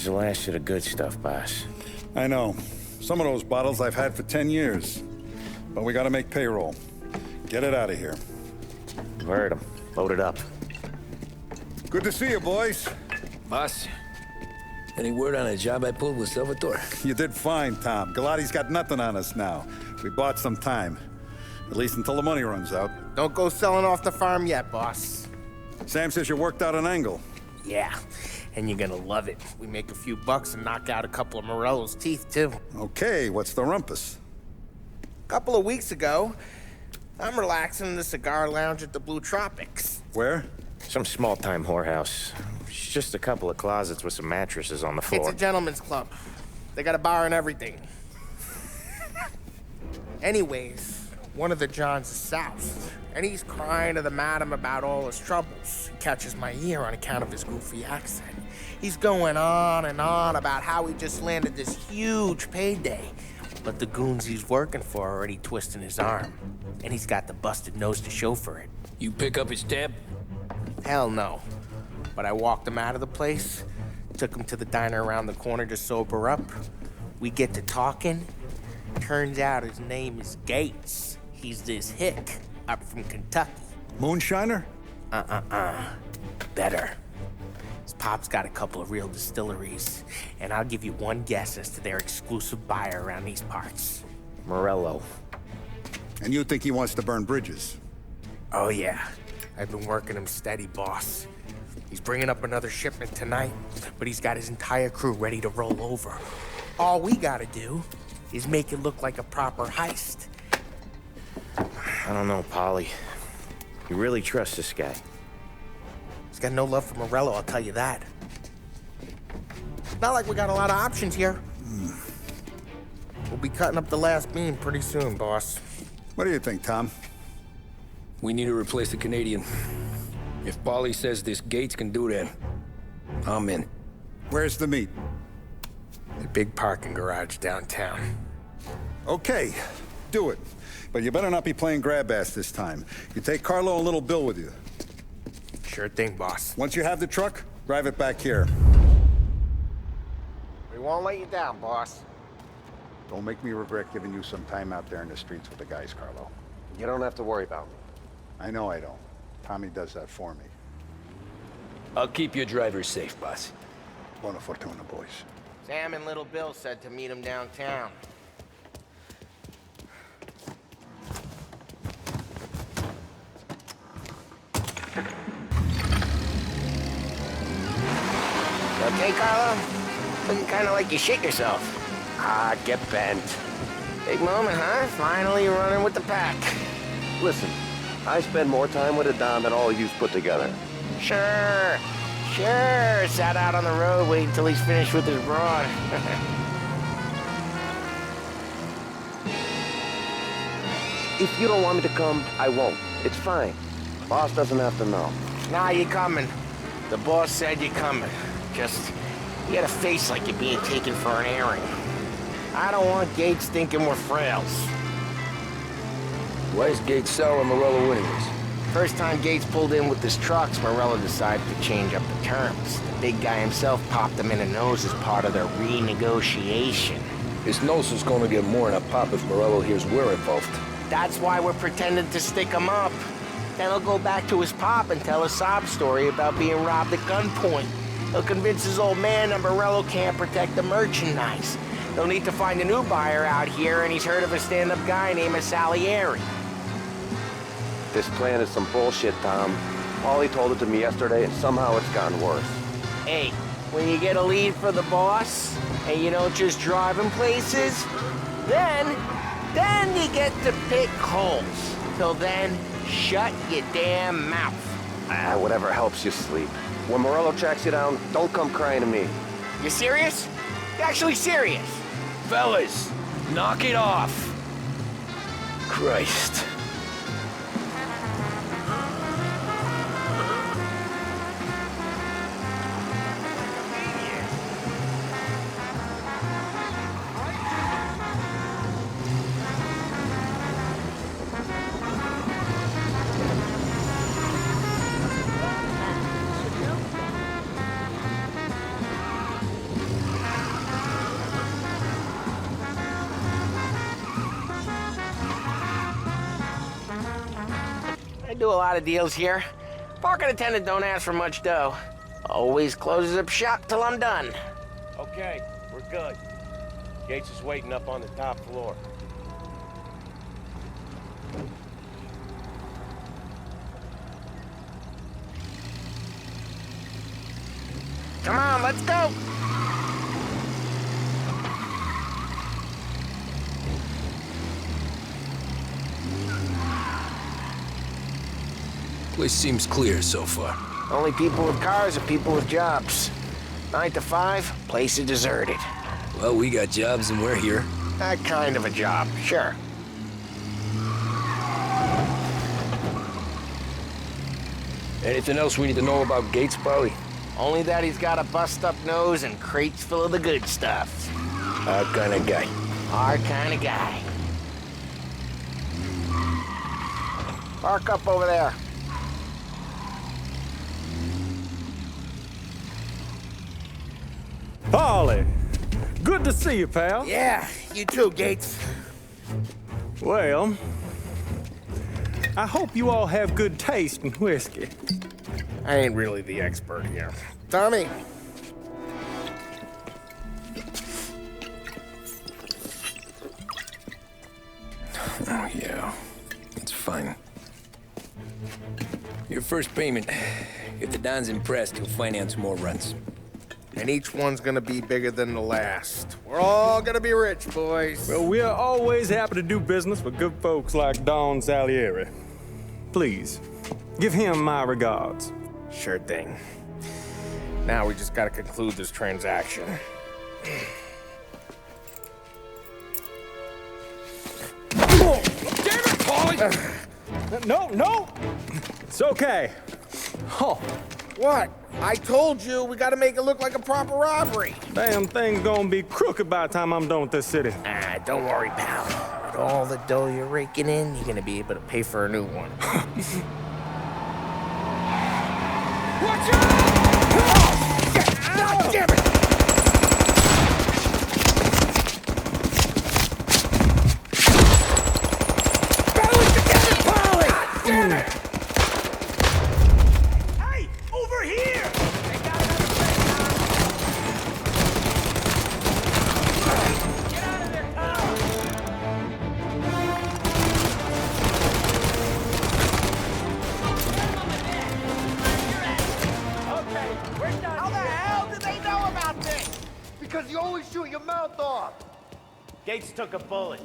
the last of the good stuff, boss. I know. Some of those bottles I've had for 10 years. But we gotta make payroll. Get it out of here. Heard him. Load it up. Good to see you, boys. Boss, any word on a job I pulled with Salvatore? You did fine, Tom. Galati's got nothing on us now. We bought some time. At least until the money runs out. Don't go selling off the farm yet, boss. Sam says you worked out an angle. Yeah, and you're gonna love it. We make a few bucks and knock out a couple of Morello's teeth, too. Okay, what's the rumpus? A couple of weeks ago, I'm relaxing in the cigar lounge at the Blue Tropics. Where? Some small-time whorehouse. It's just a couple of closets with some mattresses on the floor. It's a gentleman's club. They got a bar and everything. Anyways, one of the Johns is soused, and he's crying to the madam about all his troubles. He catches my ear on account of his goofy accent. He's going on and on about how he just landed this huge payday, but the goons he's working for are already twisting his arm, and he's got the busted nose to show for it. You pick up his tab? Hell no. But I walked him out of the place, took him to the diner around the corner to sober up. We get to talking. Turns out his name is Gates. He's this hick up from Kentucky. Moonshiner? Better. His pop's got a couple of real distilleries, and I'll give you one guess as to their exclusive buyer around these parts. Morello. And you think he wants to burn bridges? Oh yeah, I've been working him steady, boss. He's bringing up another shipment tonight, but he's got his entire crew ready to roll over. All we gotta do is make it look like a proper heist. I don't know, Polly. You really trust this guy? He's got no love for Morello, I'll tell you that. It's not like we got a lot of options here. We'll be cutting up the last beam pretty soon, boss. What do you think, Tom? We need to replace the Canadian. If Polly says this Gates can do that, I'm in. Where's the meet? The big parking garage downtown. Okay, do it. But you better not be playing grab ass this time. You take Carlo and Little Bill with you. Sure thing, boss. Once you have the truck, drive it back here. We won't let you down, boss. Don't make me regret giving you some time out there in the streets with the guys, Carlo. You don't have to worry about me. I know I don't. Tommy does that for me. I'll keep your driver safe, boss. Buona fortuna, boys. Sam and Little Bill said to meet him downtown. Okay, Carlo? Looking kind of like you shit yourself. Ah, get bent. Big moment, huh? Finally you're running with the pack. Listen, I spend more time with a Don than all you've put together. Sure. Sat out on the road waiting till he's finished with his broad. If you don't want me to come, I won't. It's fine. Boss doesn't have to know. Nah, you coming. The boss said you're coming. Just, you got a face like you're being taken for an airing. I don't want Gates thinking we're frails. Why is Gates sour and Morello winning this? First time Gates pulled in with his trucks, Morello decided to change up the terms. The big guy himself popped him in the nose as part of their renegotiation. His nose is gonna get more in a pop if Morello hears we're involved. That's why we're pretending to stick him up. Then he'll go back to his pop and tell a sob story about being robbed at gunpoint. He'll convince his old man that Morello can't protect the merchandise. They'll need to find a new buyer out here, and he's heard of a stand-up guy named Salieri. This plan is some bullshit, Tom. Paulie told it to me yesterday, and somehow it's gotten worse. Hey, when you get a lead for the boss, and you don't just drive him places, then you get to pick holes. Till then, shut your damn mouth. Whatever helps you sleep. When Morello tracks you down, don't come crying to me. You serious? You actually serious? Fellas, knock it off. Christ. I do a lot of deals here. Parking attendant don't ask for much dough. Always closes up shop till I'm done. Okay, we're good. Gates is waiting up on the top floor. Come on, let's go. Place seems clear so far. Only people with cars are people with jobs. 9 to 5, place is deserted. Well, we got jobs and we're here. That kind of a job, sure. Anything else we need to know about Gates, Paulie? Only that he's got a bust-up nose and crates full of the good stuff. Our kind of guy. Our kind of guy. Park up over there. Paulie, good to see you, pal. Yeah, you too, Gates. Well, I hope you all have good taste in whiskey. I ain't really the expert here. Tommy. Oh, yeah. It's fine. Your first payment. If the Don's impressed, he'll finance more runs. And each one's gonna be bigger than the last. We're all gonna be rich, boys. Well, we are always happy to do business with good folks like Don Salieri. Please, give him my regards. Sure thing. Now we just gotta conclude this transaction. Oh, damn it, Paulie! No! It's okay. Oh, What? I told you we gotta make it look like a proper robbery. damn thing's gonna be crooked by the time I'm done with this city. Ah, don't worry, pal. With all the dough you're raking in, you're gonna be able to pay for a new one. Watch out! God damn it! Battle it together, Polly! God damn it! Hey, over here! They got another thing, Get out of there, Kyle! Okay, we're done. How the hell did they know about this? Because you always shoot your mouth off. Gates took a bullet.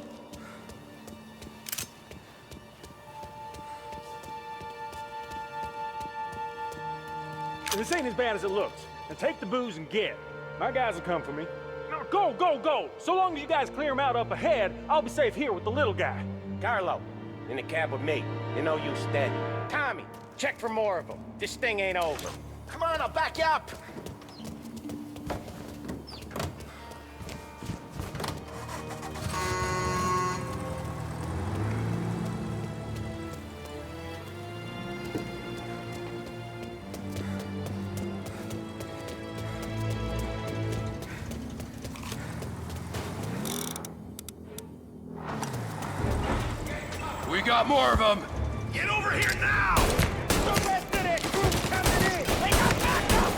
This ain't as bad as it looks. Now take the booze and get. My guys will come for me. Now go! So long as you guys clear him out up ahead, I'll be safe here with the little guy. Carlo, in the cab with me. You know you steady. Tommy, check for more of them. This thing ain't over. Come on, I'll back you up. We got more of them. Get over here now! The rest of that group coming in. They got backup.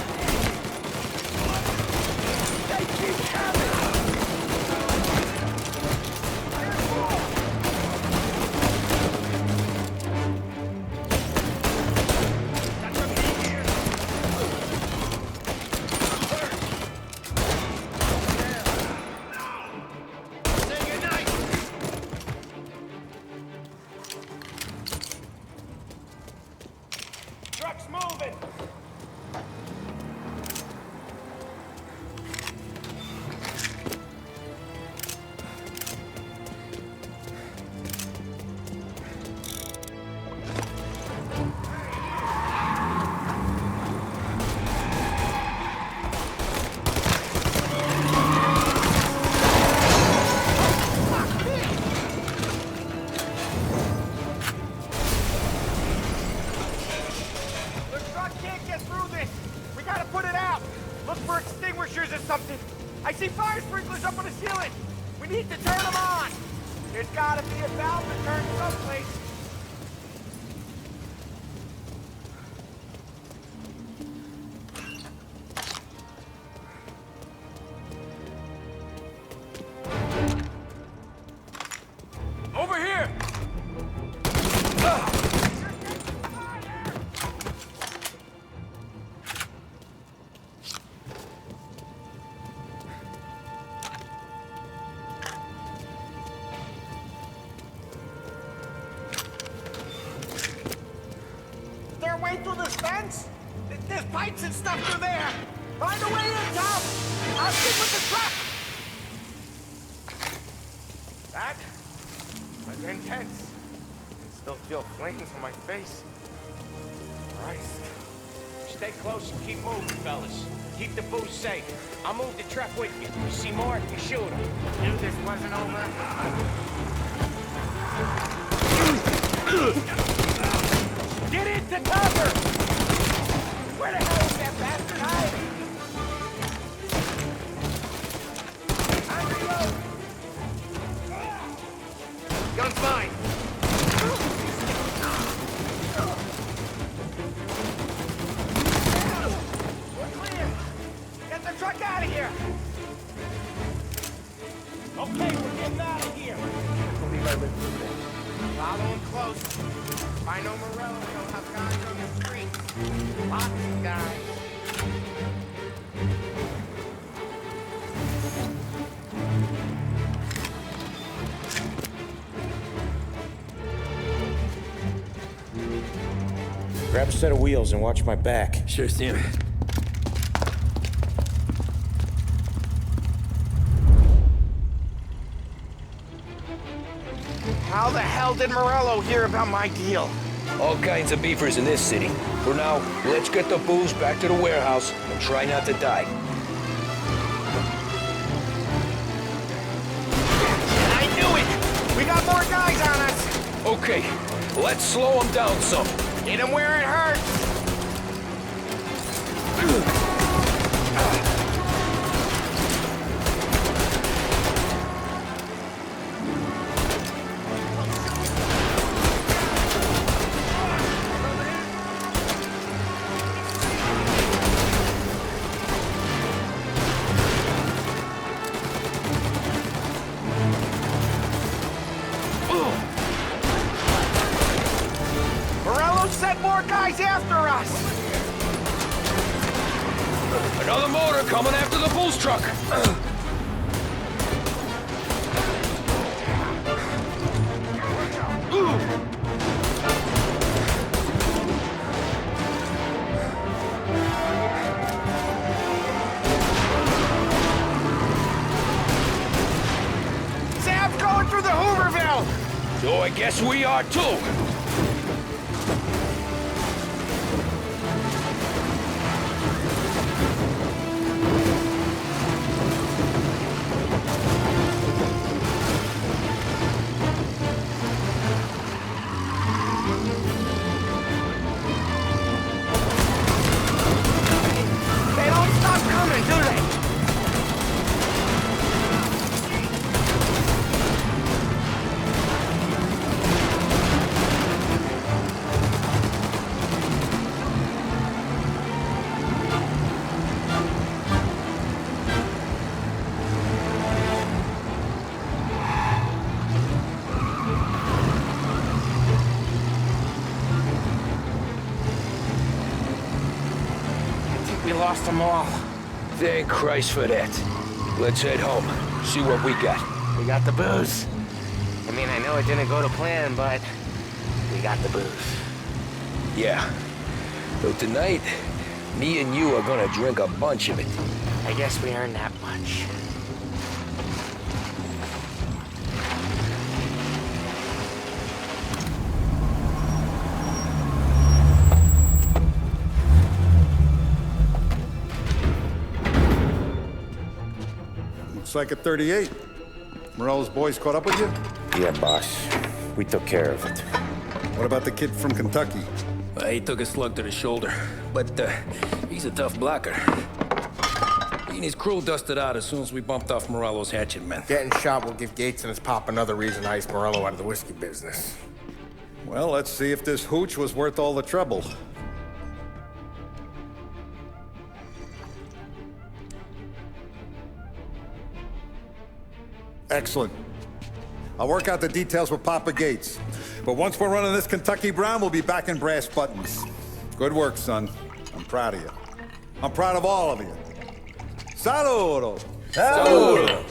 They keep coming. Truck's moving! The truck can't get through this. We gotta put it out. Look for extinguishers or something. I see fire sprinklers up on the ceiling. We need to turn them on. There's gotta be a valve to turn someplace. way through this fence? There's pipes and stuff through there. Find a way in, Tom. I'll stick with the truck. That was intense. I still feel flames on my face. Christ. Stay close and keep moving, fellas. Keep the booze safe. I'll move the truck with you. You see more, you shoot him. Knew this wasn't over. Get into cover! Where the hell is that bastard hiding? I'm reloading. Gun's mine. We're clear. Get the truck out of here. Okay, we're getting out of here. Follow him close. If I know Morello, he'll have guys on the streets. Lots of guys. Grab a set of wheels and watch my back. Sure, Sam. How the hell did Morello hear about my deal? All kinds of beefers in this city. For now, let's get the booze back to the warehouse and try not to die. I knew it! We got more guys on us! Okay, let's slow them down some. Hit him where it hurts! Morello sent more guys after us! Another motor coming after the booze truck. Sam's going through the Hooverville! So I guess we are too. They don't stop coming, do they? I think we lost them all. Thank Christ for that. Let's head home. See what we got. We got the booze. I mean, I know it didn't go to plan, but we got the booze. Yeah. So tonight, me and you are gonna drink a bunch of it. I guess we earned that much. Looks like a 38. Morello's boys caught up with you? Yeah, boss. We took care of it. What about the kid from Kentucky? He took a slug to the shoulder, but he's a tough blocker. He and his crew dusted out as soon as we bumped off Morello's hatchet men. Getting shot will give Gates and his pop another reason to ice Morello out of the whiskey business. Well, let's see if this hooch was worth all the trouble. Excellent. I'll work out the details with Papa Gates. But once we're running this Kentucky Brown, we'll be back in brass buttons. Good work, son. I'm proud of you. I'm proud of all of you. Saludo! Saludo!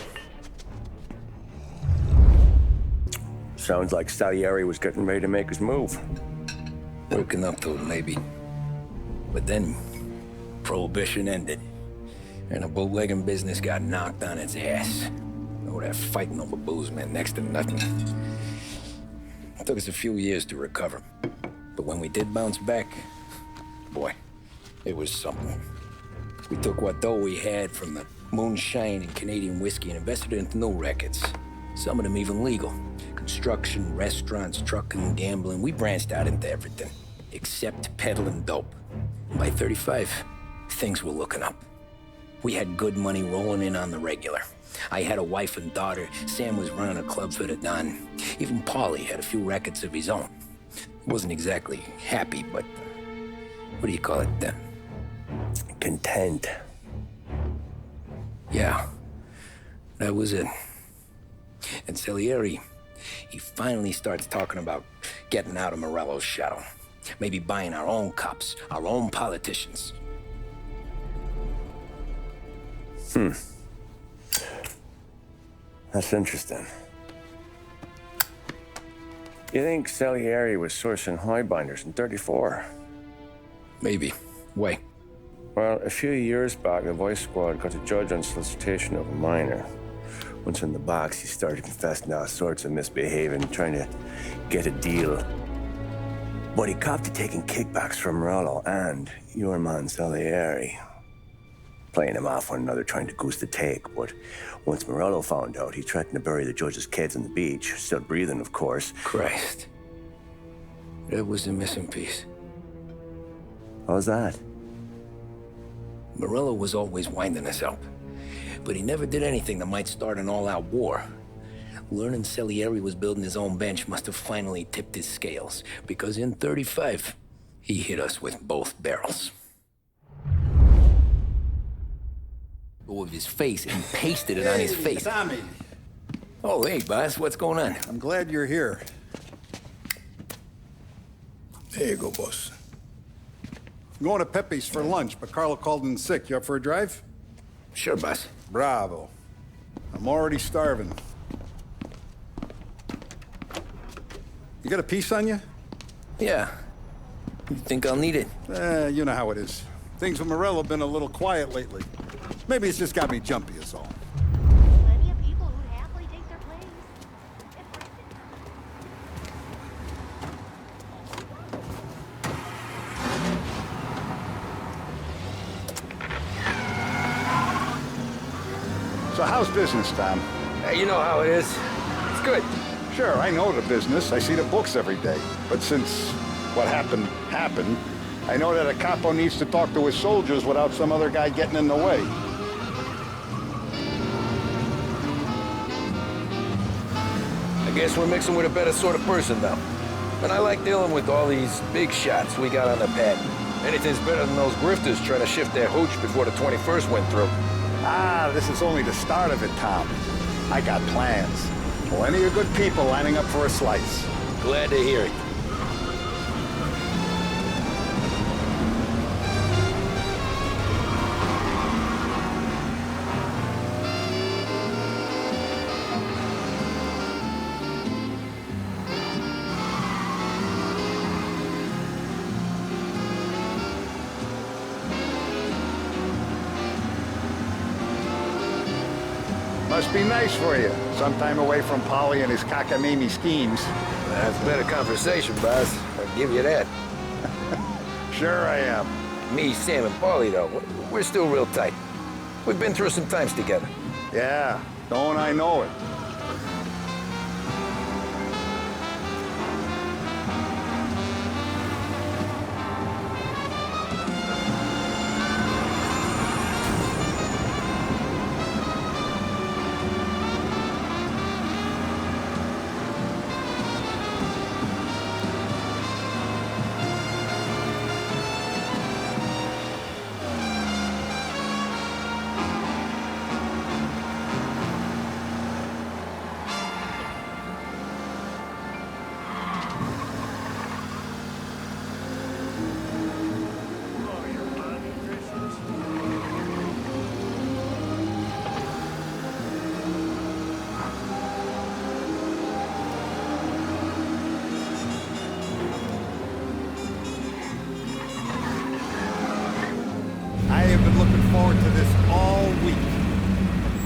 Sounds like Salieri was getting ready to make his move. Working up to it, maybe. But then, Prohibition ended, and the bootlegging business got knocked on its ass. Oh, that fighting over booze meant next to nothing. It took us a few years to recover. But when we did bounce back, boy, it was something. We took what dough we had from the moonshine and Canadian whiskey and invested it into new rackets. Some of them even legal. Construction, restaurants, trucking, gambling. We branched out into everything, except peddling dope. And by 35, things were looking up. We had good money rolling in on the regular. I had a wife and daughter. Sam was running a club for the Don. Even Paulie had a few rackets of his own. He wasn't exactly happy, but what do you call it? Content. Yeah, that was it. And Salieri, he finally starts talking about getting out of Morello's shadow. Maybe buying our own cops, our own politicians. That's interesting. You think Salieri was sourcing highbinders in 34? Maybe. Why? Well, a few years back, the Vice Squad got a judge on solicitation of a minor. Once in the box, he started confessing all sorts of misbehaving, trying to get a deal. But he copped to taking kickbacks from Morello and your man Salieri. Playing him off one another, trying to goose the take. But once Morello found out, he threatened to bury the judge's kids on the beach. Still breathing, of course. Christ. That was the missing piece. How's that? Morello was always winding us up, but he never did anything that might start an all-out war. Learning Salieri was building his own bench must have finally tipped his scales, because in 35, he hit us with both barrels. With his face and pasted it on his face. Tommy. Oh, hey, boss, what's going on? I'm glad you're here. There you go, boss. I'm going to Pepe's for lunch, but Carlo called in sick. You up for a drive? Sure, boss. Bravo. I'm already starving. You got a piece on you? Yeah. You think I'll need it? You know how it is. Things with Morello have been a little quiet lately. Maybe it's just got me jumpy is all. Plenty of people who'd happily take their place. So how's business, Tom? Hey, you know how it is. It's good. Sure, I know the business. I see the books every day. But since what happened, I know that a capo needs to talk to his soldiers without some other guy getting in the way. I guess we're mixing with a better sort of person now. And I like dealing with all these big shots we got on the pad. Anything's better than those grifters trying to shift their hooch before the 21st went through. Ah, this is only the start of it, Tom. I got plans. Plenty of good people lining up for a slice. Glad to hear it. Must be nice for you. Sometime away from Polly and his cockamamie schemes. That's a better conversation, boss. I'll give you that. Sure I am. Me, Sam, and Paulie, though, we're still real tight. We've been through some times together. Yeah, don't I know it.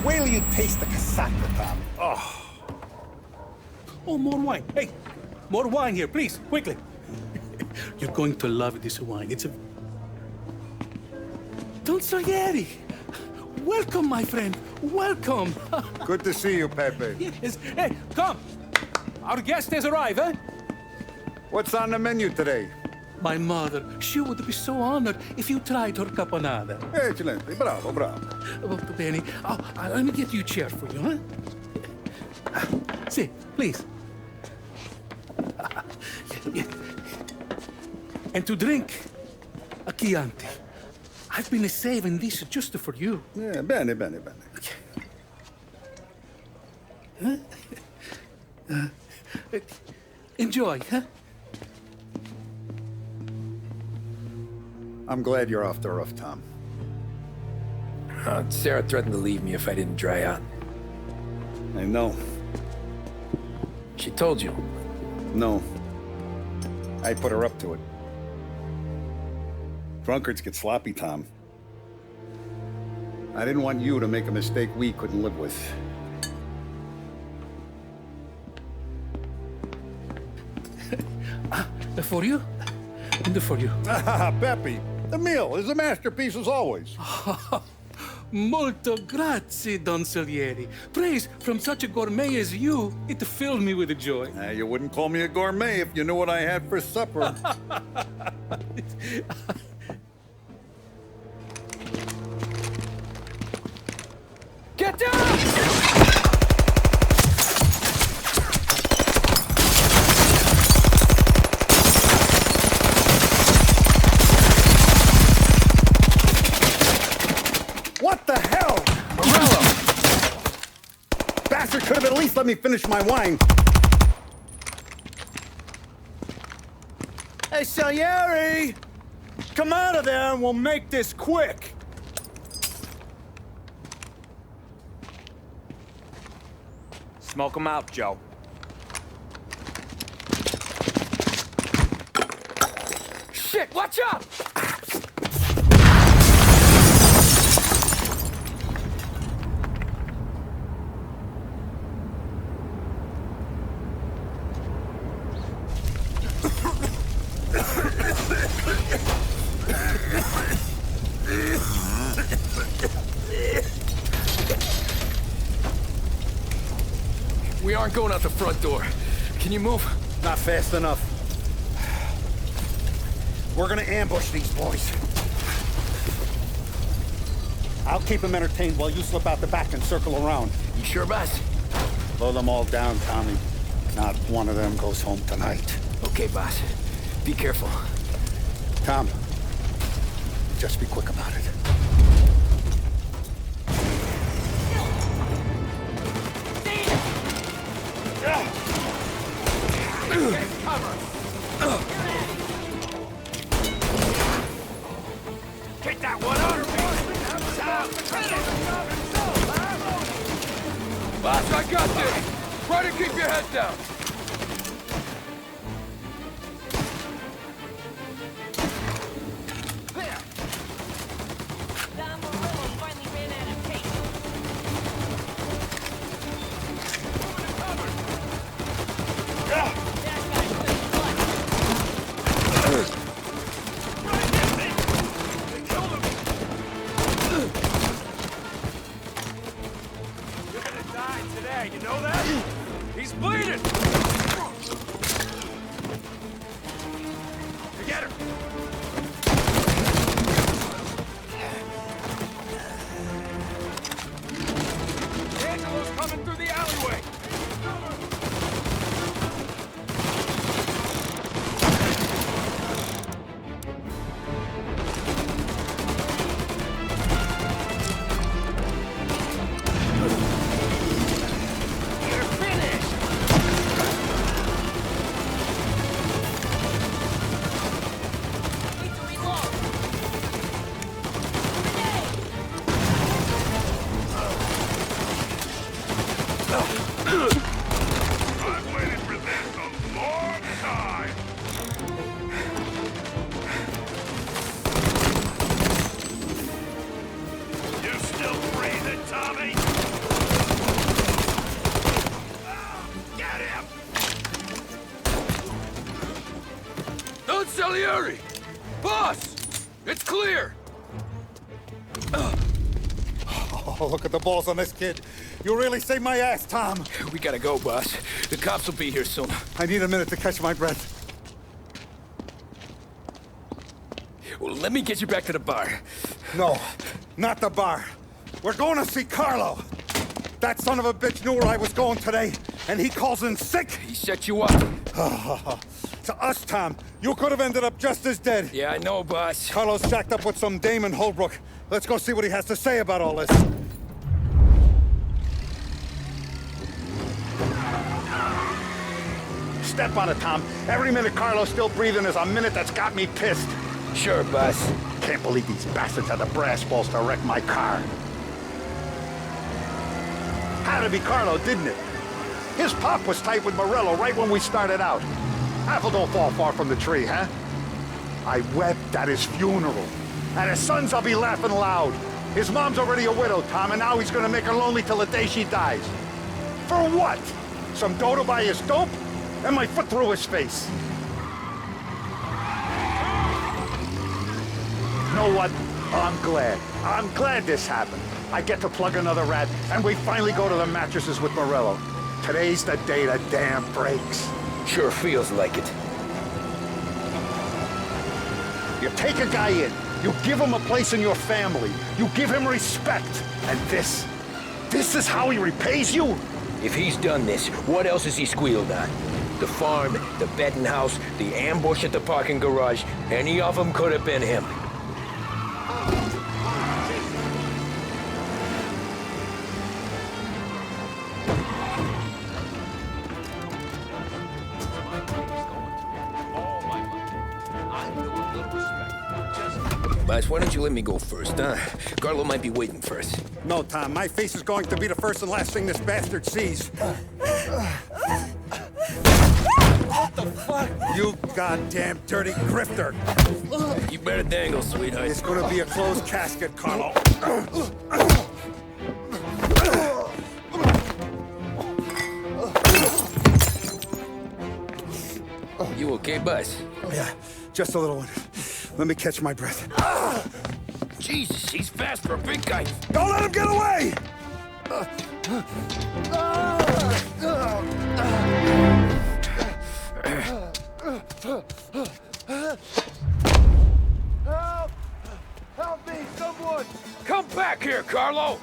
Wait till you taste the casaca, Tom. Oh. Oh, more wine. Hey, more wine here, please, quickly. You're going to love this wine. It's a... Don Salieri! Welcome, my friend. Welcome. Good to see you, Pepe. Yes. Hey, come. Our guest has arrived, eh? What's on the menu today? My mother, she would be so honored if you tried her caponata. Excelente, bravo, bravo. Molto bene. Oh, let me get you a chair for you, huh? See, please. And to drink, a Chianti. I've been saving this just for you. Yeah, bene, bene, bene. Enjoy, huh? I'm glad you're off the roof, Tom. Sarah threatened to leave me if I didn't dry out. I know. She told you. No. I put her up to it. Drunkards get sloppy, Tom. I didn't want you to make a mistake we couldn't live with. For you? And for you. Pepe, the meal is a masterpiece as always. Molto grazie, Don Salieri. Praise from such a gourmet as you, it filled me with joy. You wouldn't call me a gourmet if you knew what I had for supper. Get down! What the hell? Morello! Bastard could have at least let me finish my wine. Hey, Salieri! Come out of there and we'll make this quick. Smoke 'em out, Joe. Shit, watch out! We aren't going out the front door. Can you move? Not fast enough. We're gonna ambush these boys. I'll keep them entertained while you slip out the back and circle around. You sure, boss? Blow them all down, Tommy. Not one of them goes home tonight. Okay, boss. Be careful. Tom, just be quick about it. Get that one under me! Boss, I got this! Try to keep your head down! Don Morello finally ran out of tape. That guy's just clutch. You're gonna die today, you know that? He's bleeding! Boss! It's clear! Oh, look at the balls on this kid. You really saved my ass, Tom. We gotta go, boss. The cops will be here soon. I need a minute to catch my breath. Well, let me get you back to the bar. No, not the bar. We're going to see Carlo. That son of a bitch knew where I was going today, and he calls in sick. He set you up. To us, Tom, you could have ended up just as dead. Yeah, I know, boss. Carlo's jacked up with some dame in Holbrook. Let's go see what he has to say about all this. Step on it, Tom. Every minute Carlo's still breathing is a minute that's got me pissed. Sure, boss. Can't believe these bastards had the brass balls to wreck my car. Had to be Carlo, didn't it? His pop was tight with Morello right when we started out. Apple don't fall far from the tree, huh? I wept at his funeral. At his son's, I'll be laughing loud. His mom's already a widow, Tom, and now he's gonna make her lonely till the day she dies. For what? Some dough to buy his dope? And my foot through his face. You know what? I'm glad. I'm glad this happened. I get to plug another rat, and we finally go to the mattresses with Morello. Today's the day the dam breaks. Sure feels like it. You take a guy in, you give him a place in your family, you give him respect, and this is how he repays you? If he's done this, what else has he squealed on? The farm, the betting house, the ambush at the parking garage, any of them could have been him. Boss, why don't you let me go first, huh? Carlo might be waiting for us. No, Tom, my face is going to be the first and last thing this bastard sees. What the fuck? You goddamn dirty grifter. You better dangle, sweetheart. It's gonna be a closed casket, Carlo. You okay, boss? Yeah, just a little one. Let me catch my breath. Jesus, he's fast for a big guy. Don't let him get away! Help! Help me, someone! Come back here, Carlo!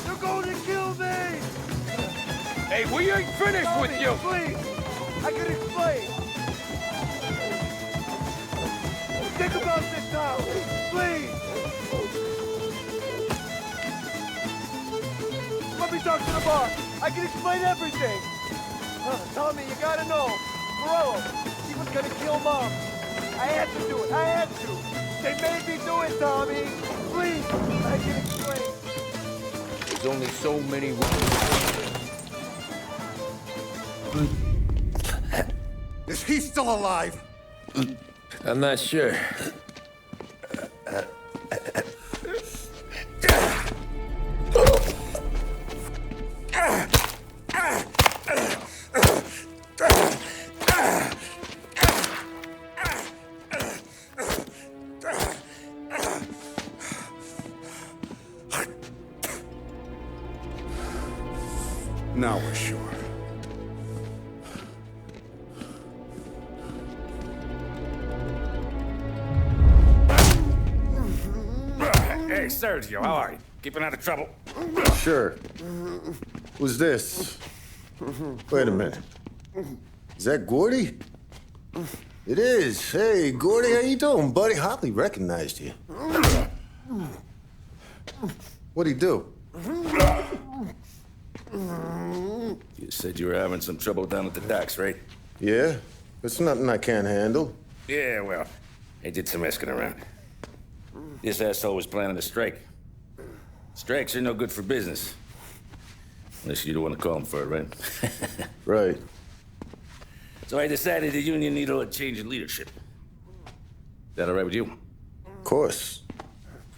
They're going to kill me! Hey, we ain't finished with you! Please! I can explain! Think about this now! Please! Let me talk to the boss! I can explain everything! Tommy, you gotta know! Morello, he was gonna kill Mom! I had to do it! I had to! They made me do it, Tommy! Please! I can explain! There's only so many ways. Is he still alive? I'm not sure. Now we're sure. Hey, Sergio, how are you? Keeping out of trouble? Sure. Who's this? Wait a minute. Is that Gordy? It is. Hey, Gordy, how you doing, buddy? Hardly recognized you. What'd he do? You said you were having some trouble down at the docks, right? Yeah? It's nothing I can't handle. Yeah, well, I did some asking around. This asshole was planning a strike. Strikes are no good for business. Unless you don't want to call him for it, right? Right. So I decided the union needed a change in leadership. Is that all right with you? Of course.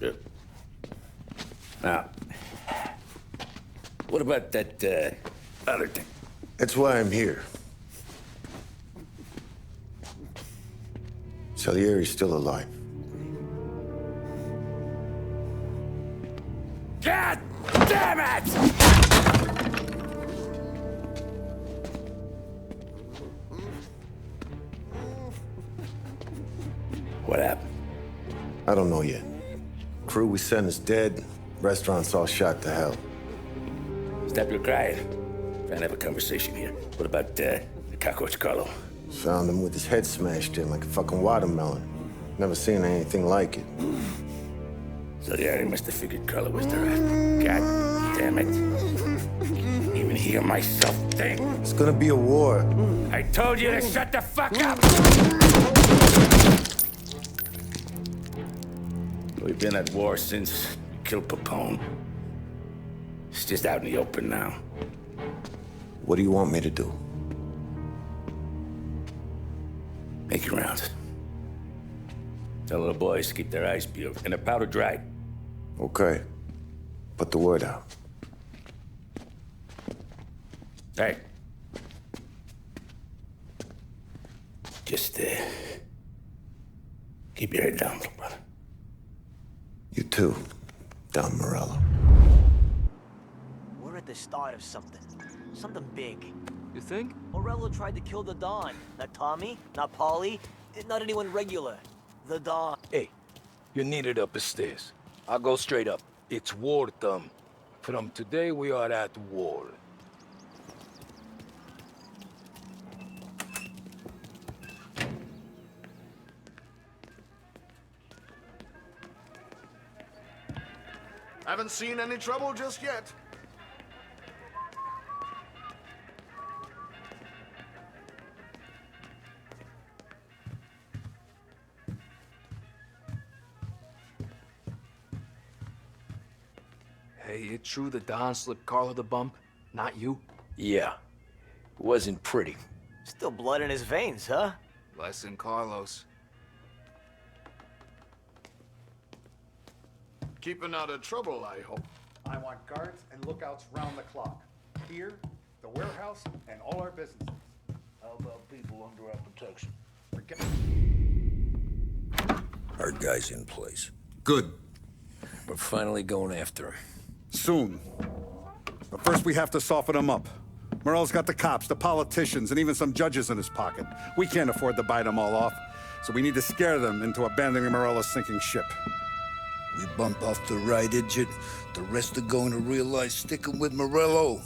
Good. Now, what about that other thing? That's why I'm here. Salieri's still alive. God damn it! What happened? I don't know yet. Crew we sent is dead. Restaurant's all shot to hell. Stop your crying. Trying to have a conversation here. What about the cockroach Carlo? Found him with his head smashed in like a fucking watermelon. Never seen anything like it. So the area must have figured Carlo was the rat. God damn it. Can't even hear myself think. It's gonna be a war. I told you to shut the fuck up! We've been at war since you killed Papone. It's just out in the open now. What do you want me to do? Make your rounds. Tell the boys to keep their eyes peeled and their powder dry. Okay. Put the word out. Hey. Just, keep your head down, little brother. You too, Don Morello. We're at the start of something. Something big. You think? Morello tried to kill the Don. Not Tommy, not Paulie, not anyone regular. The Don. Hey, you're needed up the stairs. I'll go straight up. It's war time. From today, we are at war. Haven't seen any trouble just yet. Hey, it true the Don slipped Carlo the bump? Not you? Yeah. It wasn't pretty. Still blood in his veins, huh? Less than Carlos. Keeping out of trouble, I hope. I want guards and lookouts round the clock. Here, the warehouse, and all our businesses. How about people under our protection? Forget Our guy's in place. Good. We're finally going after him. Soon. But first we have to soften him up. Morello's got the cops, the politicians, and even some judges in his pocket. We can't afford to bite them all off, so we need to scare them into abandoning Morello's sinking ship. We bump off the right idiot, the rest are going to realize sticking with Morello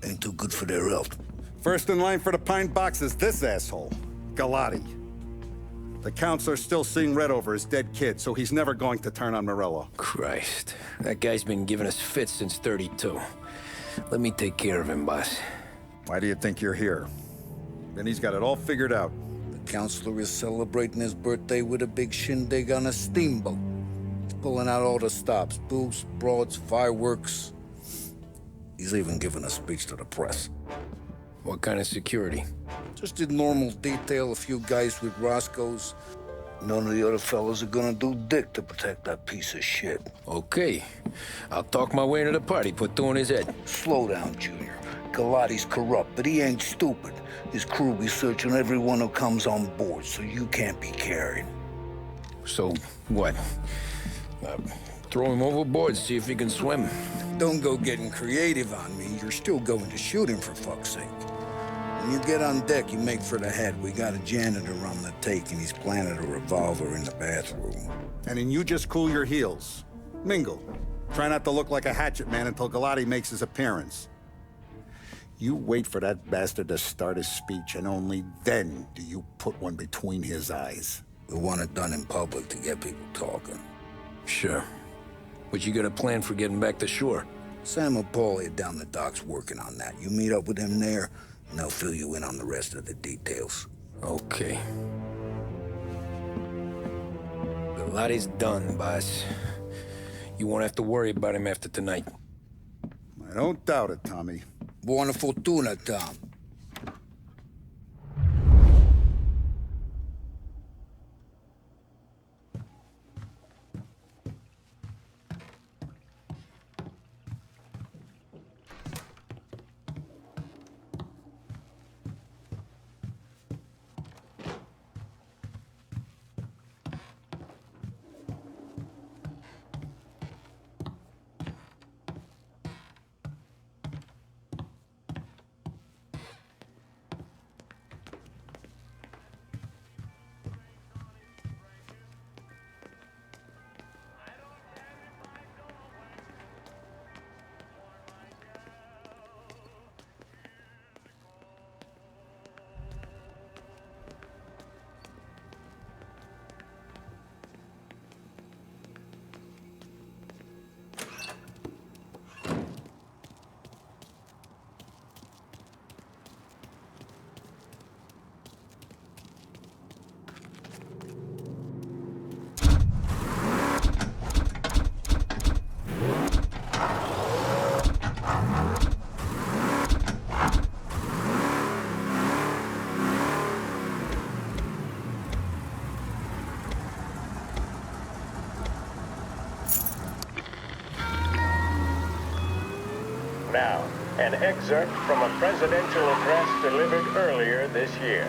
ain't too good for their health. First in line for the pine box is this asshole, Galati. The counselor's still seeing red over his dead kid, so he's never going to turn on Morello. Christ. That guy's been giving us fits since 32. Let me take care of him, boss. Why do you think you're here? Then he's got it all figured out. The counselor is celebrating his birthday with a big shindig on a steamboat. He's pulling out all the stops, booze, broads, fireworks. He's even giving a speech to the press. What kind of security? Just did normal detail, a few guys with Roscoe's. None of the other fellas are gonna do dick to protect that piece of shit. Okay. I'll talk my way into the party, put two in his head. Slow down, Junior. Galati's corrupt, but he ain't stupid. His crew be searching everyone who comes on board, so you can't be carried. So, what? Throw him overboard, see if he can swim. Don't go getting creative on me. You're still going to shoot him, for fuck's sake. When you get on deck, you make for the head. We got a janitor on the take, and he's planted a revolver in the bathroom. And then you just cool your heels. Mingle. Try not to look like a hatchet man until Galati makes his appearance. You wait for that bastard to start his speech, and only then do you put one between his eyes. We want it done in public to get people talking. Sure. But you got a plan for getting back to shore? Sam and Paulie are down the docks working on that. You meet up with him there, and they'll fill you in on the rest of the details. Okay. Galati's done, boss. You won't have to worry about him after tonight. I don't doubt it, Tommy. Buona fortuna, Tom. Now, an excerpt from a presidential address delivered earlier this year.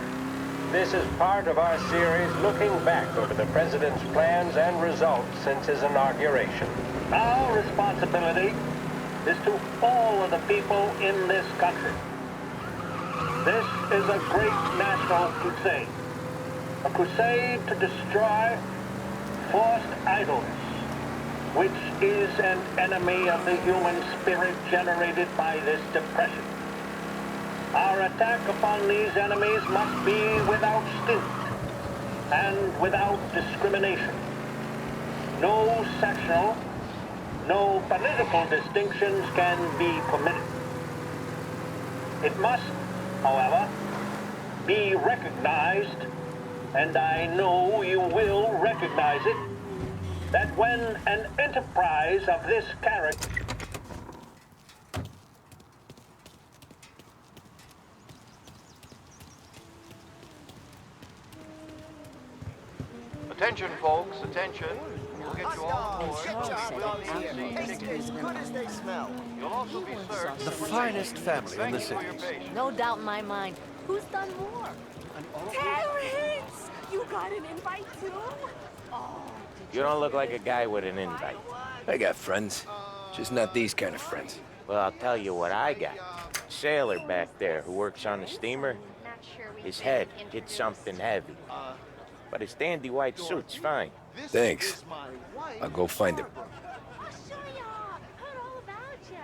This is part of our series looking back over the president's plans and results since his inauguration. Our responsibility is to all of the people in this country. This is a great national crusade. A crusade to destroy forced idleness, which is an enemy of the human spirit generated by this depression. Our attack upon these enemies must be without stint and without discrimination. No sectional, no political distinctions can be permitted. It must, however, be recognized, and I know you will recognize it, that when an enterprise of this character... Attention, folks, attention. We'll get you all aboard. As good as they smell. You'll also be served. The finest family in the city. No doubt in my mind. Who's done more? Terrence! You got an invite too? Oh, You don't look like a guy with an invite. I got friends. Just not these kind of friends. Well, I'll tell you what I got. Sailor back there who works on the steamer. His head hit something heavy. But his dandy white suit's fine. Thanks. I'll go find him. I'll show ya! Heard all about ya.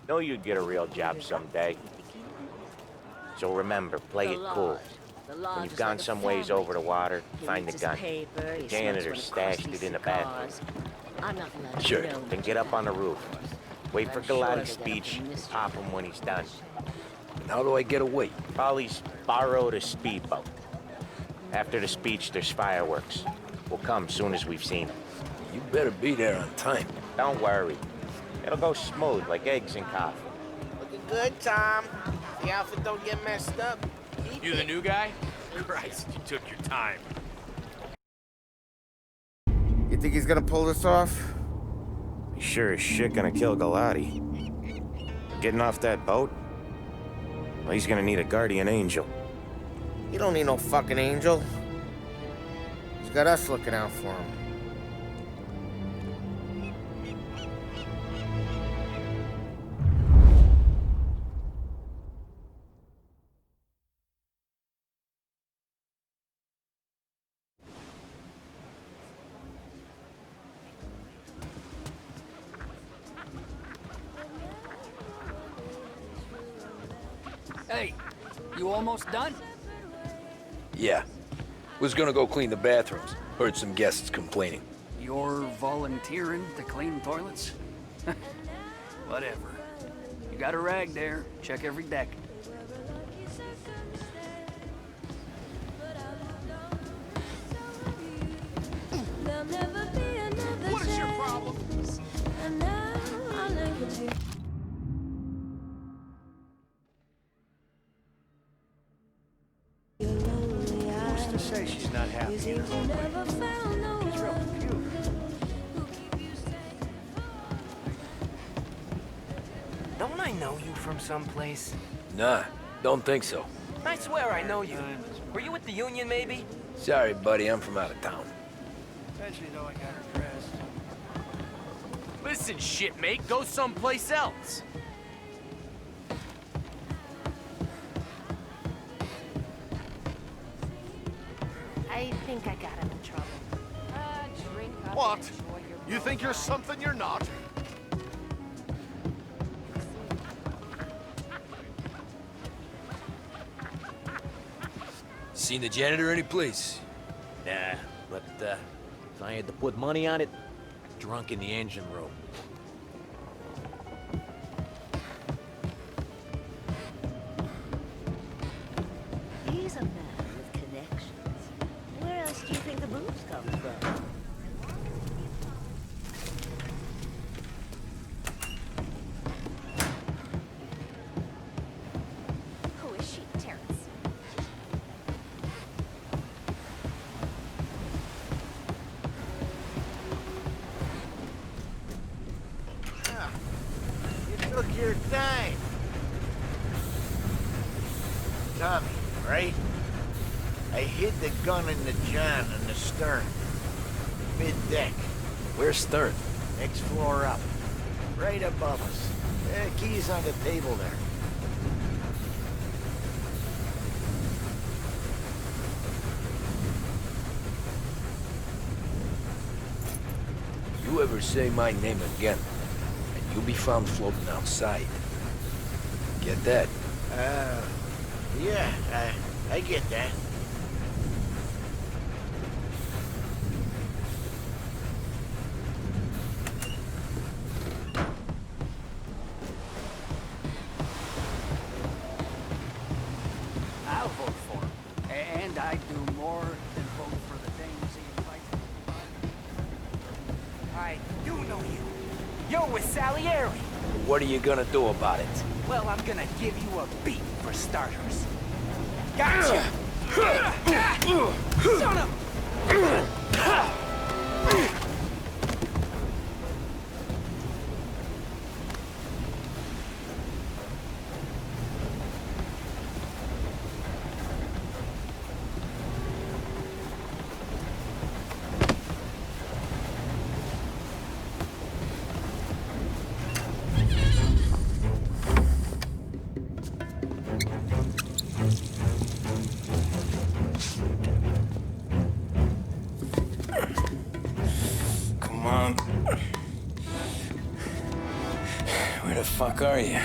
Know you'd get a real job someday. So remember, play it cool. When you've gone some ways over the water, find the gun. The janitor stashed it in the bathroom. Sure. Then get up on the roof. Wait for Galati's speech, pop him when he's done. And how do I get away? Polly's borrowed a speedboat. After the speech, there's fireworks. We'll come soon as we've seen him. You better be there on time. Don't worry. It'll go smooth like eggs and coffee. Looking good, Tom. The outfit don't get messed up. You the new guy? Christ, you took your time. You think he's gonna pull this off? He's sure as shit gonna kill Galati. Getting off that boat? Well, he's gonna need a guardian angel. You don't need no fucking angel. He's got us looking out for him. Hey, you almost done? Yeah. Was gonna go clean the bathrooms. Heard some guests complaining. You're volunteering to clean toilets? Whatever. You got a rag there. Check every deck. What is your problem? Who's to say she's not happy? She's real cute. Don't I know you from someplace? Nah, don't think so. I swear I know you. Were you at the Union, maybe? Sorry, buddy, I'm from out of town. Eventually, though, I got her dressed. Listen, shitmate, go someplace else. What? You think you're something you're not? Seen the janitor any place? Nah, but if I had to put money on it, drunk in the engine room. He's a man with connections. Where else do you think the booze comes from? Who is she, Terrence? You took your time. Tommy, right? I hid the gun in the john on the stern. Mid-deck. Where's Stern? Next floor up. Right above us. Keys on the table there. You ever say my name again, and you'll be found floating outside. Get that? Yeah, I get that. I'll vote for him. And I do more than vote for the dames he invites. I do know you. You're with Salieri. What are you gonna do about it? Well, I'm gonna give you a beat for starters. Gotcha! Son of... Come on. Where the fuck are you?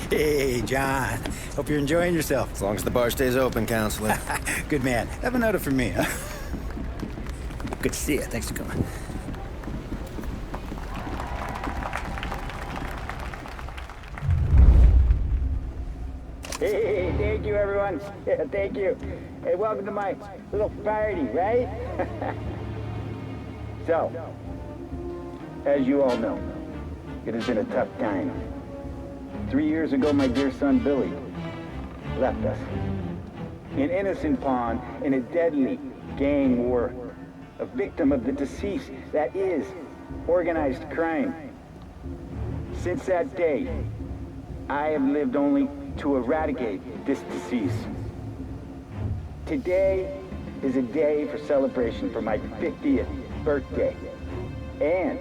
Hey, John. Hope you're enjoying yourself. As long as the bar stays open, counselor. Good man. Have another for me, huh? Good to see you. Thanks for coming. Hey, thank you, everyone. Yeah, thank you. Hey, welcome to my little party, right? So, as you all know, it has been a tough time. 3 years ago, my dear son, Billy, left us. An innocent pawn in a deadly gang war. A victim of the deceased, that is, organized crime. Since that day, I have lived only to eradicate this disease. Today is a day for celebration for my 50th birthday. And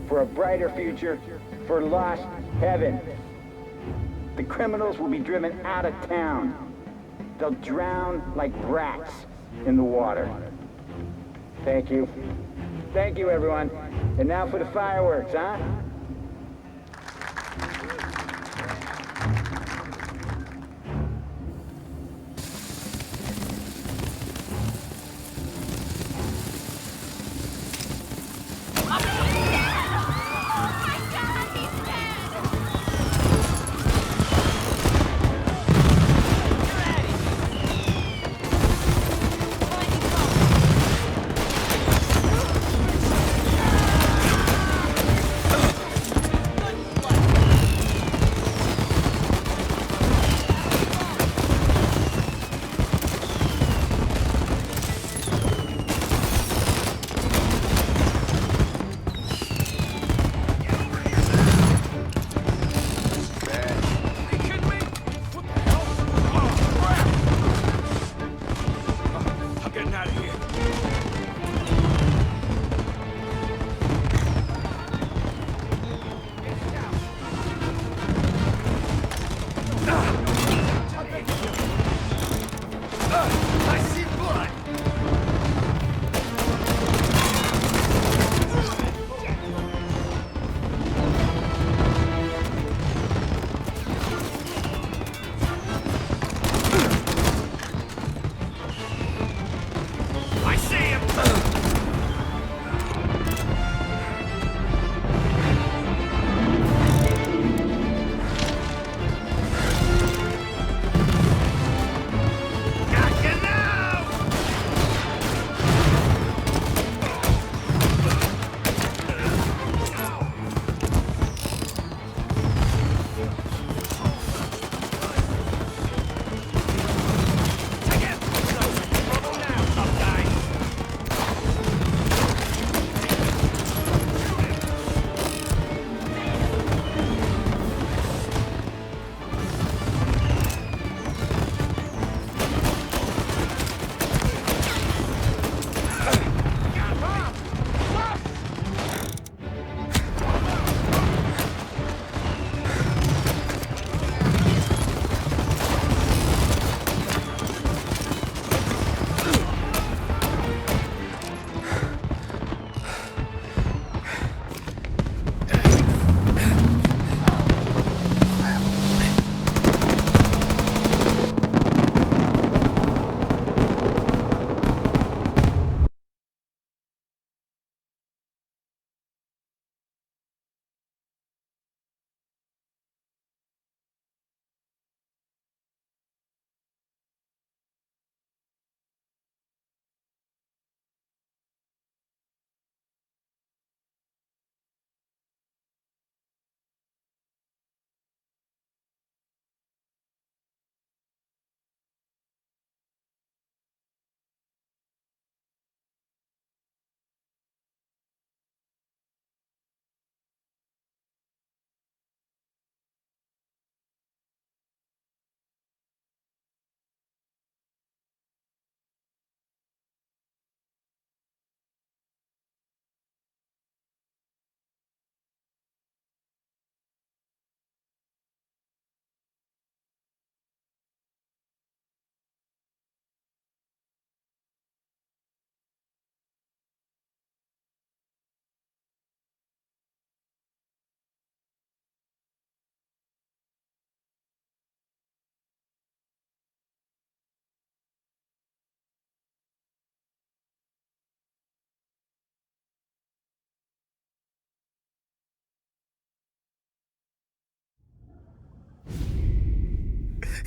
for a brighter future for lost heaven. The criminals will be driven out of town. They'll drown like rats in the water. Thank you. Thank you, everyone. And now for the fireworks, huh?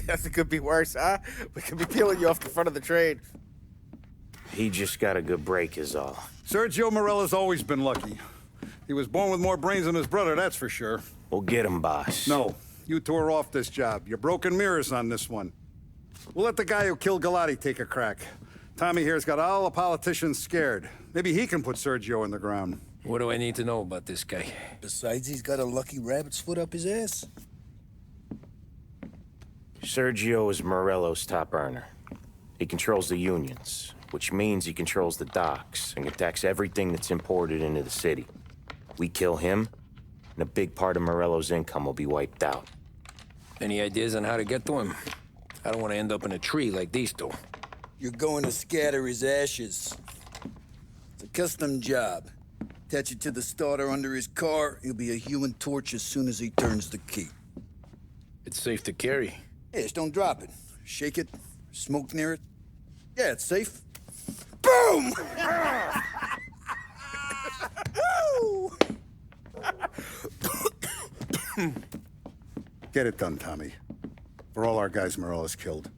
Guess it could be worse, huh? We could be peeling you off the front of the train. He just got a good break is all. Sergio Morella's always been lucky. He was born with more brains than his brother, that's for sure. We'll get him, boss. No, you two are off this job. You're broken mirrors on this one. We'll let the guy who killed Galati take a crack. Tommy here's got all the politicians scared. Maybe he can put Sergio in the ground. What do I need to know about this guy? Besides, he's got a lucky rabbit's foot up his ass. Sergio is Morello's top earner. He controls the unions, which means he controls the docks and can tax everything that's imported into the city. We kill him, and a big part of Morello's income will be wiped out. Any ideas on how to get to him? I don't want to end up in a tree like these two. You're going to scatter his ashes. It's a custom job. Attach it to the starter under his car. He'll be a human torch as soon as he turns the key. It's safe to carry. Yeah, just don't drop it. Shake it, smoke near it. Yeah, it's safe. Boom! Get it done, Tommy. For all our guys Morella's killed.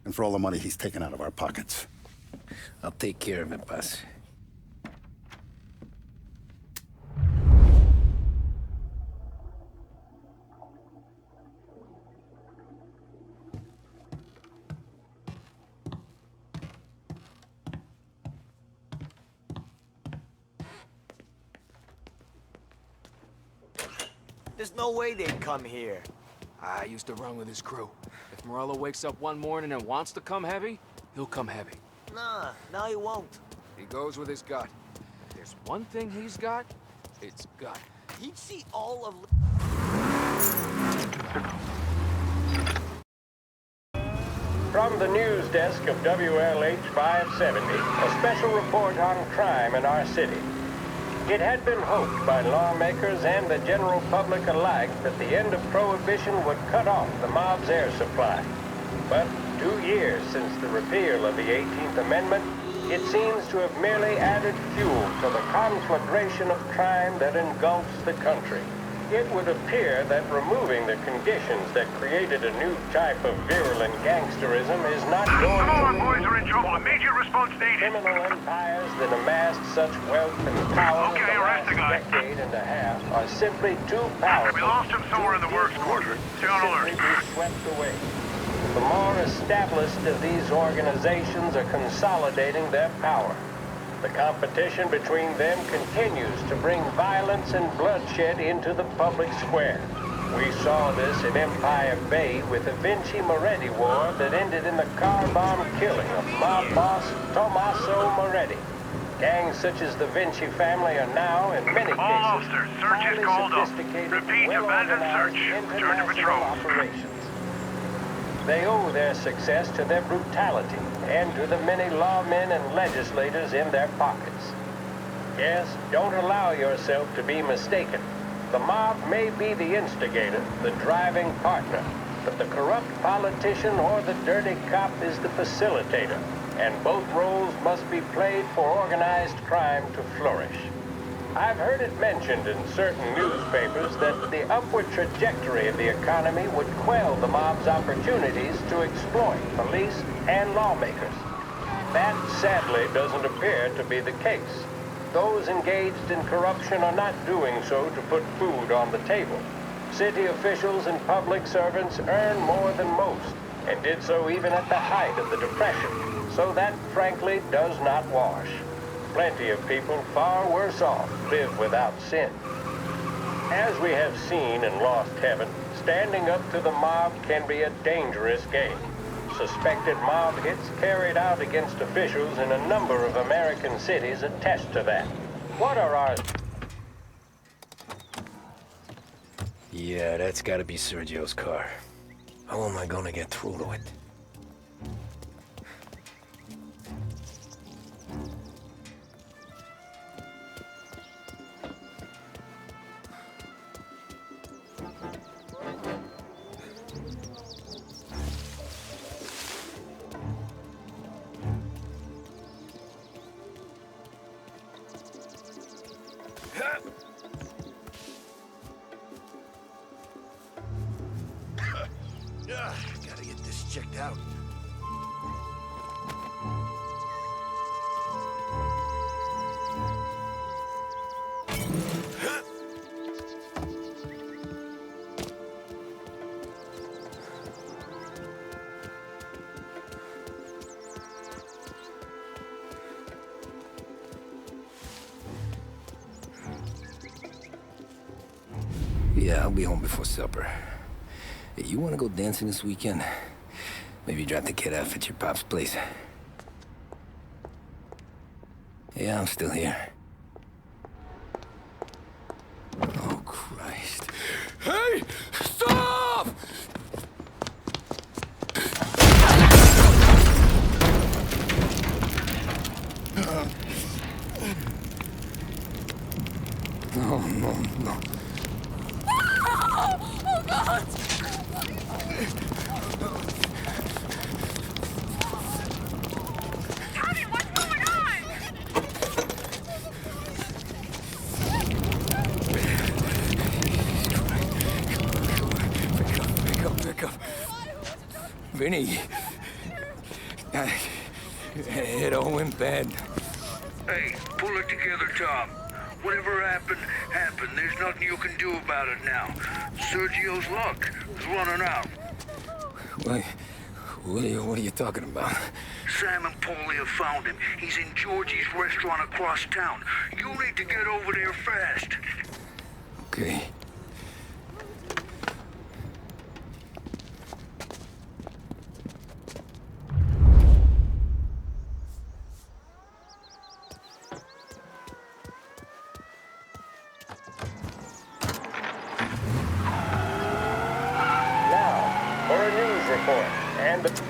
And for all the money he's taken out of our pockets. I'll take care of it, boss. There's no way they'd come here. I used to run with his crew. If Morello wakes up one morning and wants to come heavy, he'll come heavy. Nah, no he won't. He goes with his gut. If there's one thing he's got, it's gut. He'd see all of... From the news desk of WLH 570, a special report on crime in our city. It had been hoped by lawmakers and the general public alike that the end of Prohibition would cut off the mob's air supply. But 2 years since the repeal of the 18th Amendment, it seems to have merely added fuel to the conflagration of crime that engulfs the country. It would appear that removing the conditions that created a new type of virulent gangsterism is not going to... Some of our boys are in trouble. Immediate response needed. Criminal empires that amassed such wealth and power in the last decade and a half are simply too powerful. We lost him somewhere in the works quarter. Stay on alert. To be swept away. The more established of these organizations are consolidating their power. The competition between them continues to bring violence and bloodshed into the public square. We saw this in Empire Bay with the Vinci Moretti War that ended in the car bomb killing of mob boss Tommaso Moretti. Gangs such as the Vinci family are now, in many cases, officers, search is called up. Repeat, abandoned search. Return to patrol. Operations. They owe their success to their brutality and to the many lawmen and legislators in their pockets. Yes, don't allow yourself to be mistaken. The mob may be the instigator, the driving partner, but the corrupt politician or the dirty cop is the facilitator, and both roles must be played for organized crime to flourish. I've heard it mentioned in certain newspapers that the upward trajectory of the economy would quell the mob's opportunities to exploit police and lawmakers. That, sadly, doesn't appear to be the case. Those engaged in corruption are not doing so to put food on the table. City officials and public servants earn more than most, and did so even at the height of the Depression, so that, frankly, does not wash. Plenty of people far worse off live without sin. As we have seen in Lost Heaven, standing up to the mob can be a dangerous game. Suspected mob hits carried out against officials in a number of American cities attest to that. What are our... Yeah, that's gotta be Sergio's car. How am I gonna get through to it? Gotta get this checked out. Yeah, I'll be home before supper. Hey, you wanna go dancing this weekend? Maybe drop the kid off at your pop's place. Yeah, I'm still here. Oh, Christ. Hey! Stop! No, no, no. Oh, God! Tommy, what's going on? Pick up. Vinny. It all went bad. Hey, pull it together, Tom. Whatever happened, happened. There's nothing you can do about it now. Sergio's luck is running out. What are you talking about? Sam and Paulie have found him. He's in Georgie's restaurant across town. You need to get over there fast. Okay. Now, for a news report and the...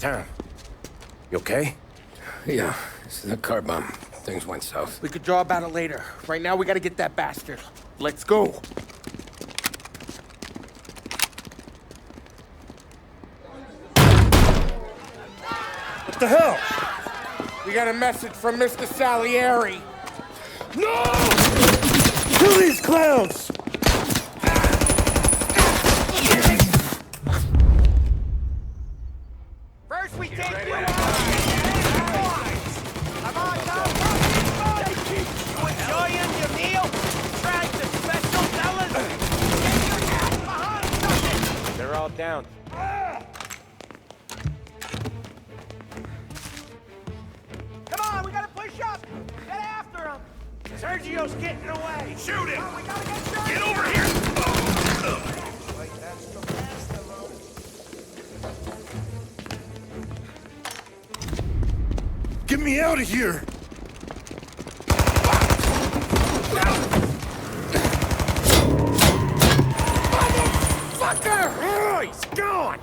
Tom, you okay? Yeah, it's a car bomb. Things went south. We could draw about it later. Right now, we gotta get that bastard. Let's go. What the hell? We got a message from Mr. Salieri. No! Kill these clowns! First we take you out. Come on, Tom. You enjoying your meal? Tried the special, fellas? Get your ass behind something! They're all down. Come on, we gotta push up. Get after him. Sergio's getting away. Shoot him. We gotta get Sergio. Get over here. Wait, that's the best of them. Get me out of here! Motherfucker! Oh, he's gone!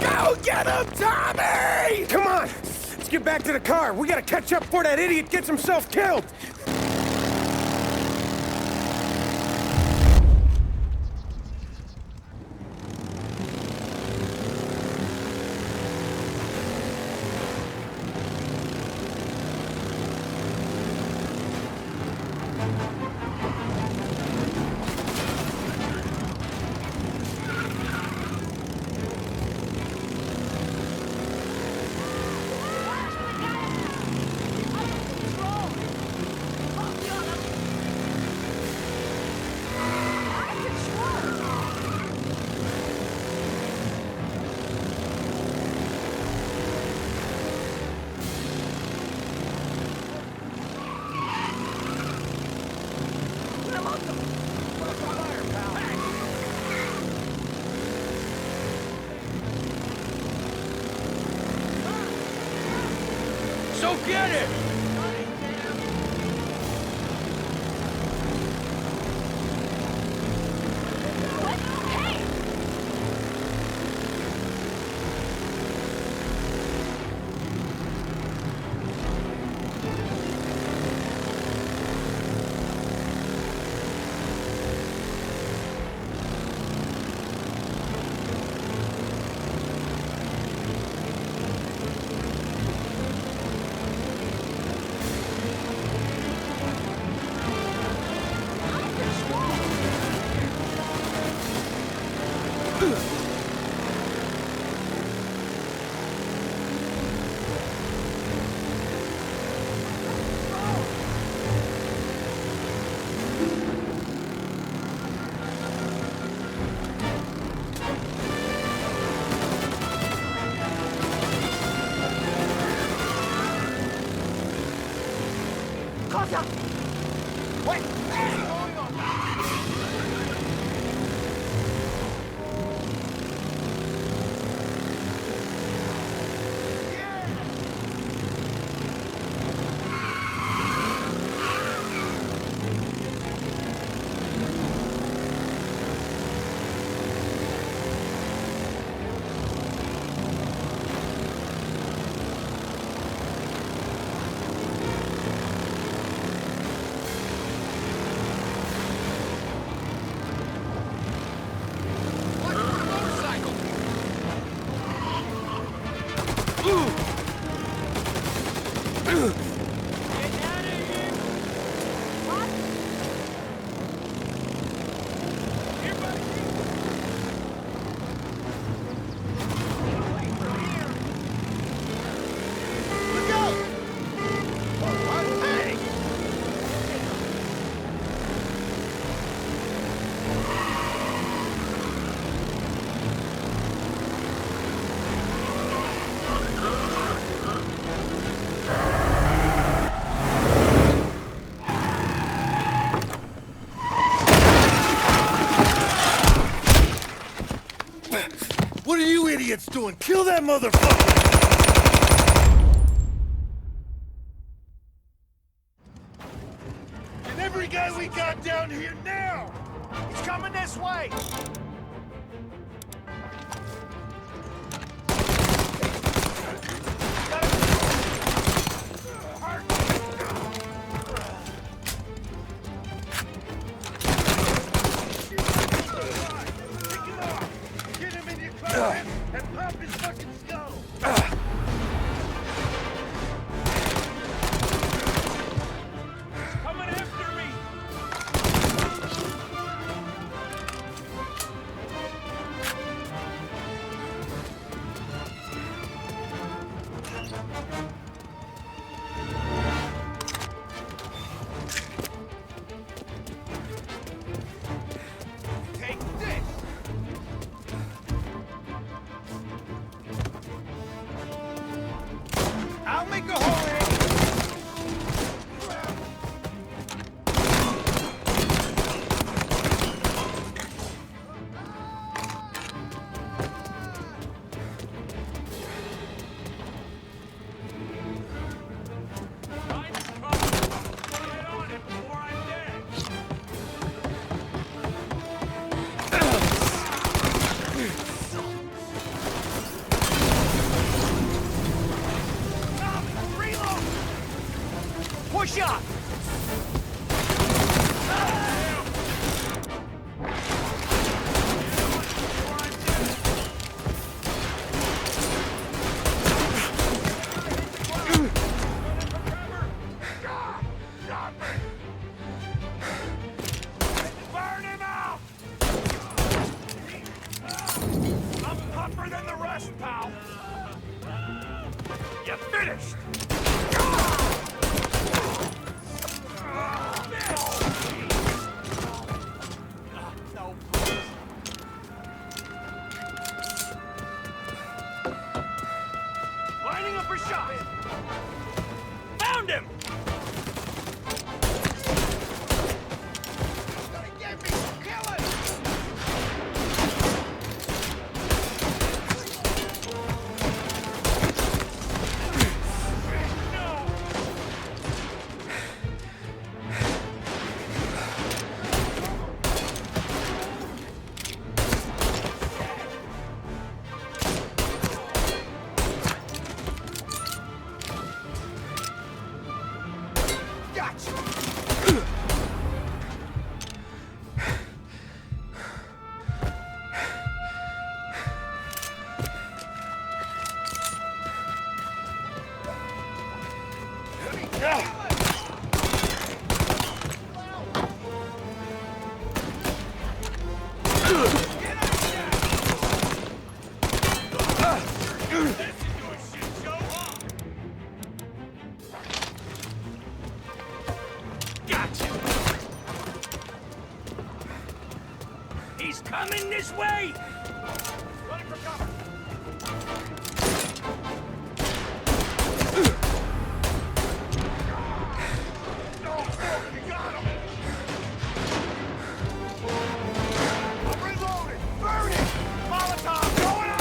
Go get him, Tommy! Come on! Let's get back to the car. We gotta catch up before that idiot gets himself killed! Get it! What are you idiots doing? Kill that motherfucker! Get every guy we got down here now! He's coming this way! And pop his fucking skull! Coming after me! Take this! I'll make a hole in it! Push up! Burn him out! I'm tougher than the rest, pal! You finished! Lining up for shots! Found him! Gonna get me! Kill him! No! Gotcha! He's coming this way! Running for cover! You got him! I'm reloading! Burn it! Molotov going up!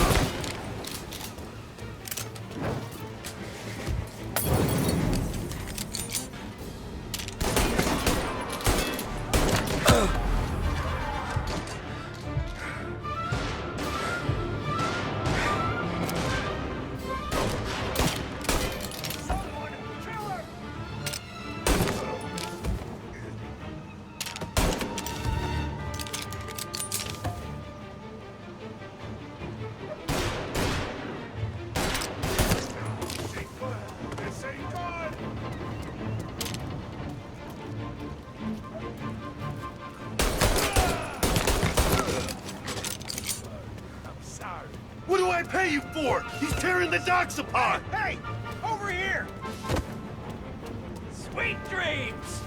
What do I pay you for? He's tearing the docks apart! Hey! Over here! Sweet dreams!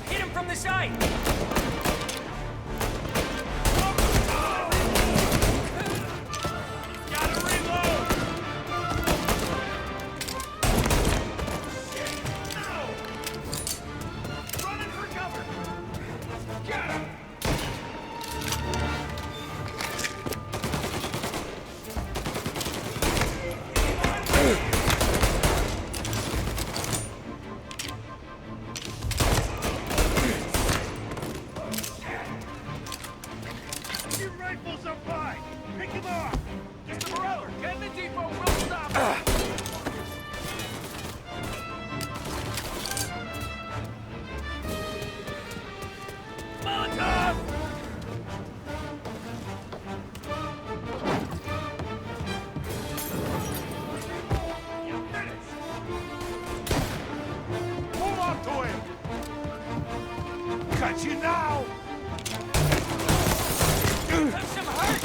Hit him from the side! Your rifles are fine! Pick him off! Mr. Morello, get in the depot, we'll stop! Molotov! Hold on to him! Got you now! Took some hurt!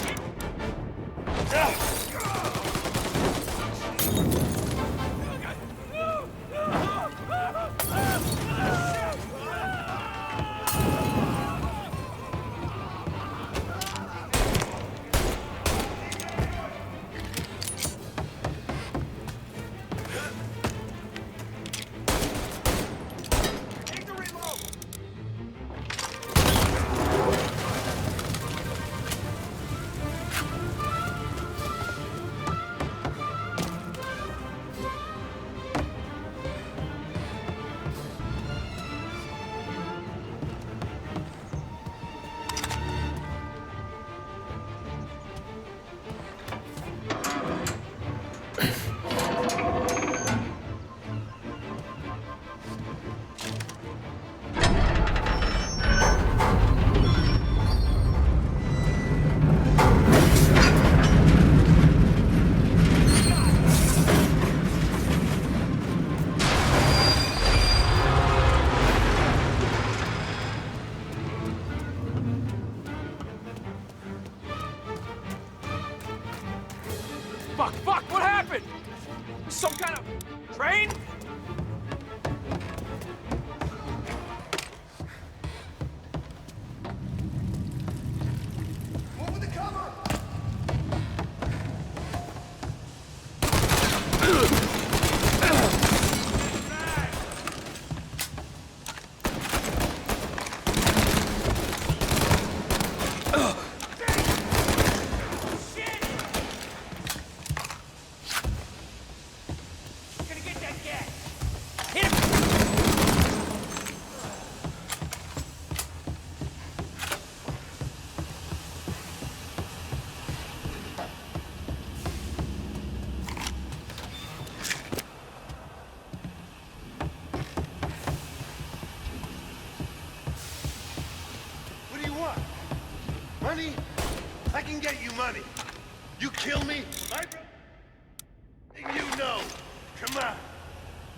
money? I can get you money. You kill me, you know. Come on.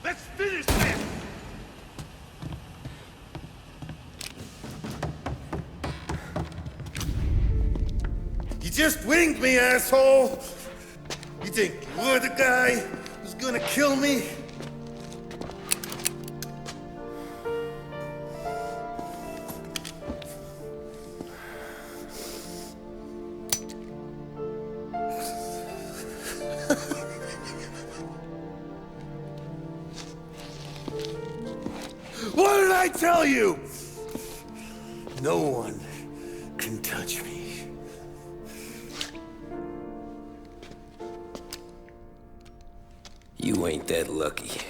Let's finish this! You just winged me, asshole! You think you're the guy who's gonna kill me? What did I tell you? No one can touch me. You ain't that lucky,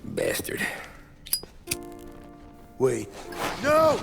bastard. Wait. No!